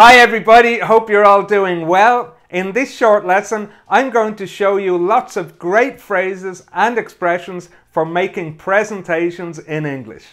Hi everybody, hope you're all doing well. In this short lesson, I'm going to show you lots of great phrases and expressions for making presentations in English.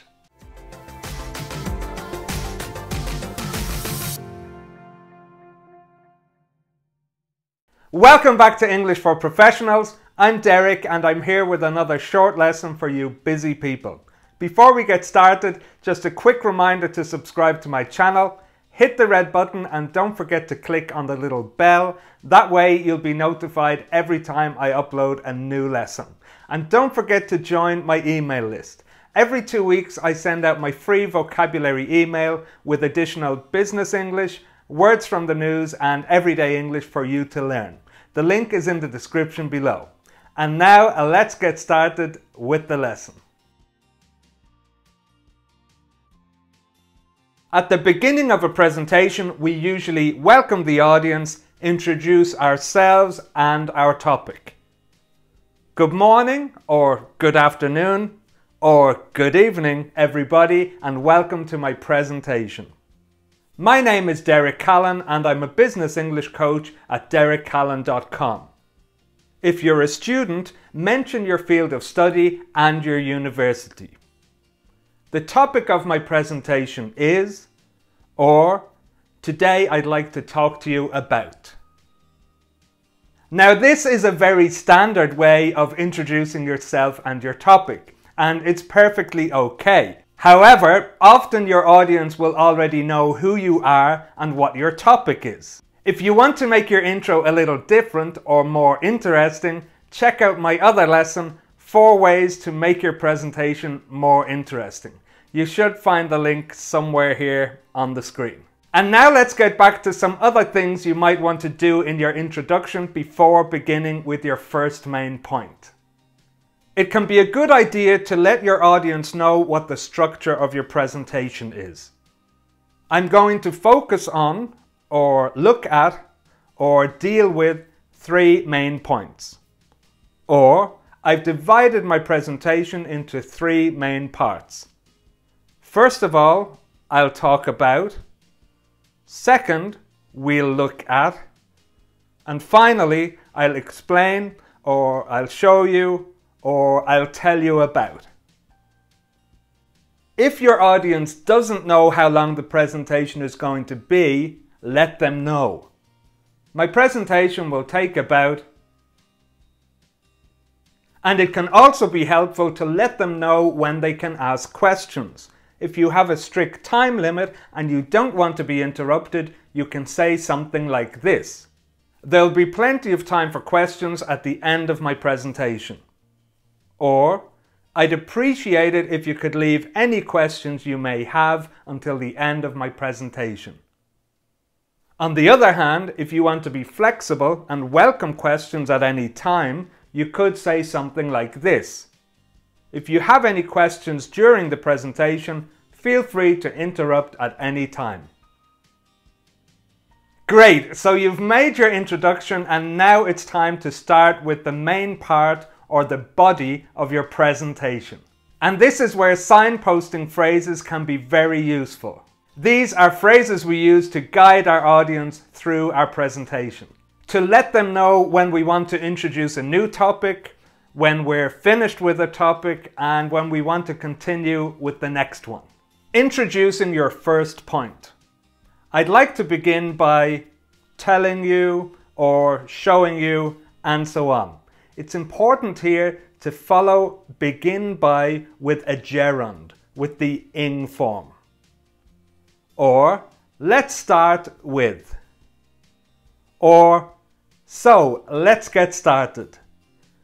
Welcome back to English for Professionals. I'm Derek and I'm here with another short lesson for you busy people. Before we get started, just a quick reminder to subscribe to my channel. Hit the red button and don't forget to click on the little bell. That way you'll be notified every time I upload a new lesson. And don't forget to join my email list. Every 2 weeks I send out my free vocabulary email with additional business English, words from the news and everyday English for you to learn. The link is in the description below. And now let's get started with the lesson. At the beginning of a presentation, we usually welcome the audience, introduce ourselves and our topic. Good morning, or good afternoon, or good evening, everybody, and welcome to my presentation. My name is Derek Callan and I'm a business English coach at derekcallan.com. If you're a student, mention your field of study and your university. The topic of my presentation is, or today I'd like to talk to you about. Now this is a very standard way of introducing yourself and your topic, and it's perfectly okay. However, often your audience will already know who you are and what your topic is. If you want to make your intro a little different or more interesting, check out my other lesson, 4 ways to make your presentation more interesting. You should find the link somewhere here on the screen. And now let's get back to some other things you might want to do in your introduction before beginning with your first main point. It can be a good idea to let your audience know what the structure of your presentation is. I'm going to focus on, or look at, or deal with 3 main points. Or I've divided my presentation into 3 main parts. First of all, I'll talk about. Second, we'll look at. And finally, I'll explain, or I'll show you, or I'll tell you about. If your audience doesn't know how long the presentation is going to be, let them know. My presentation will take about. And it can also be helpful to let them know when they can ask questions. If you have a strict time limit and you don't want to be interrupted, you can say something like this. There'll be plenty of time for questions at the end of my presentation. Or, I'd appreciate it if you could leave any questions you may have until the end of my presentation. On the other hand, if you want to be flexible and welcome questions at any time, you could say something like this. If you have any questions during the presentation, feel free to interrupt at any time. Great, so you've made your introduction and now it's time to start with the main part or the body of your presentation. And this is where signposting phrases can be very useful. These are phrases we use to guide our audience through our presentation. To let them know when we want to introduce a new topic, when we're finished with a topic, and when we want to continue with the next one. Introducing your first point. I'd like to begin by telling you or showing you and so on. It's important here to follow begin by with a gerund, with the ing form. Or let's start with. Or so let's get started.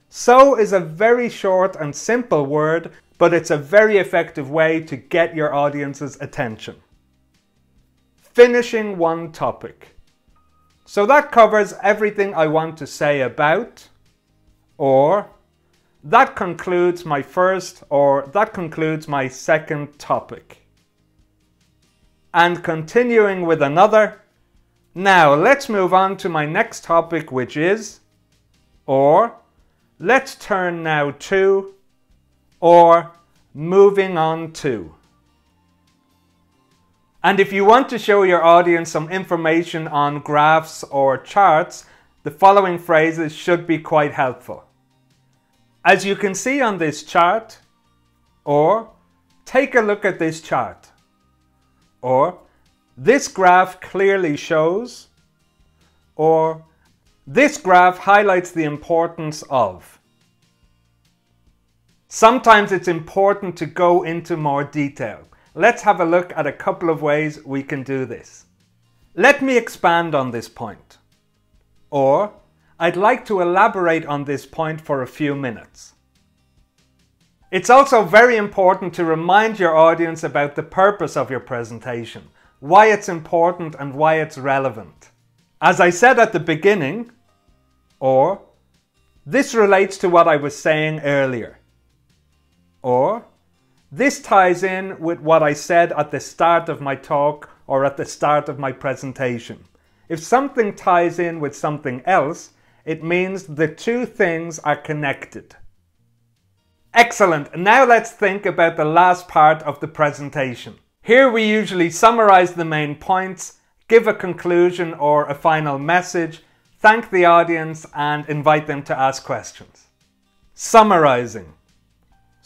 So is a very short and simple word, but it's a very effective way to get your audience's attention. Finishing one topic. So that covers everything I want to say about, or that concludes my first, or that concludes my second topic. And continuing with another. Now let's move on to my next topic, which is, or let's turn now to, or moving on to. And if you want to show your audience some information on graphs or charts, the following phrases should be quite helpful. As you can see on this chart, or take a look at this chart, or this graph clearly shows, or this graph highlights the importance of. Sometimes it's important to go into more detail. Let's have a look at a couple of ways we can do this. Let me expand on this point. Or, I'd like to elaborate on this point for a few minutes. It's also very important to remind your audience about the purpose of your presentation, why it's important and why it's relevant. As I said at the beginning, or this relates to what I was saying earlier, or this ties in with what I said at the start of my talk or at the start of my presentation. If something ties in with something else, it means the two things are connected. Excellent. Now let's think about the last part of the presentation. Here we usually summarize the main points, give a conclusion or a final message, thank the audience and invite them to ask questions. Summarizing.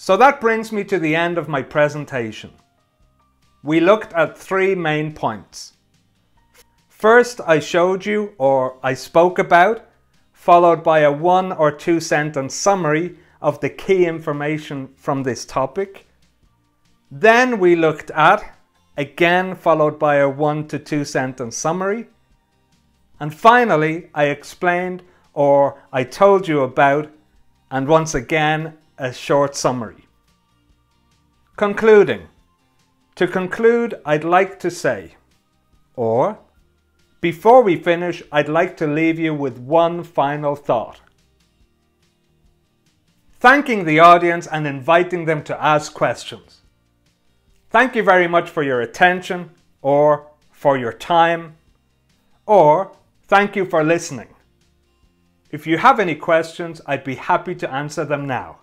So that brings me to the end of my presentation. We looked at three main points. First, I showed you, or I spoke about, followed by a 1 or 2 sentence summary of the key information from this topic. Then we looked at, again followed by a 1 to 2 sentence summary. And finally, I explained, or I told you about, and once again, a short summary. Concluding. To conclude, I'd like to say, or before we finish, I'd like to leave you with one final thought. Thanking the audience and inviting them to ask questions. Thank you very much for your attention, or for your time, or thank you for listening. If you have any questions, I'd be happy to answer them now.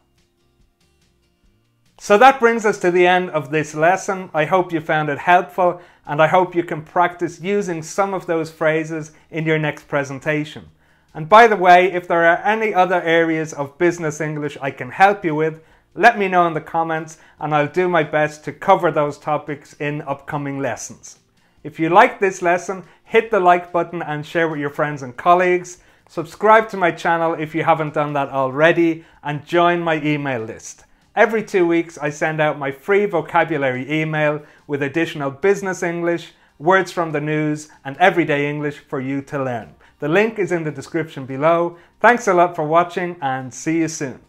So that brings us to the end of this lesson. I hope you found it helpful and I hope you can practice using some of those phrases in your next presentation. And by the way, if there are any other areas of business English I can help you with, let me know in the comments and I'll do my best to cover those topics in upcoming lessons. If you liked this lesson, hit the like button and share with your friends and colleagues. Subscribe to my channel if you haven't done that already and join my email list. Every 2 weeks I send out my free vocabulary email with additional business English, words from the news and everyday English for you to learn. The link is in the description below. Thanks a lot for watching and see you soon.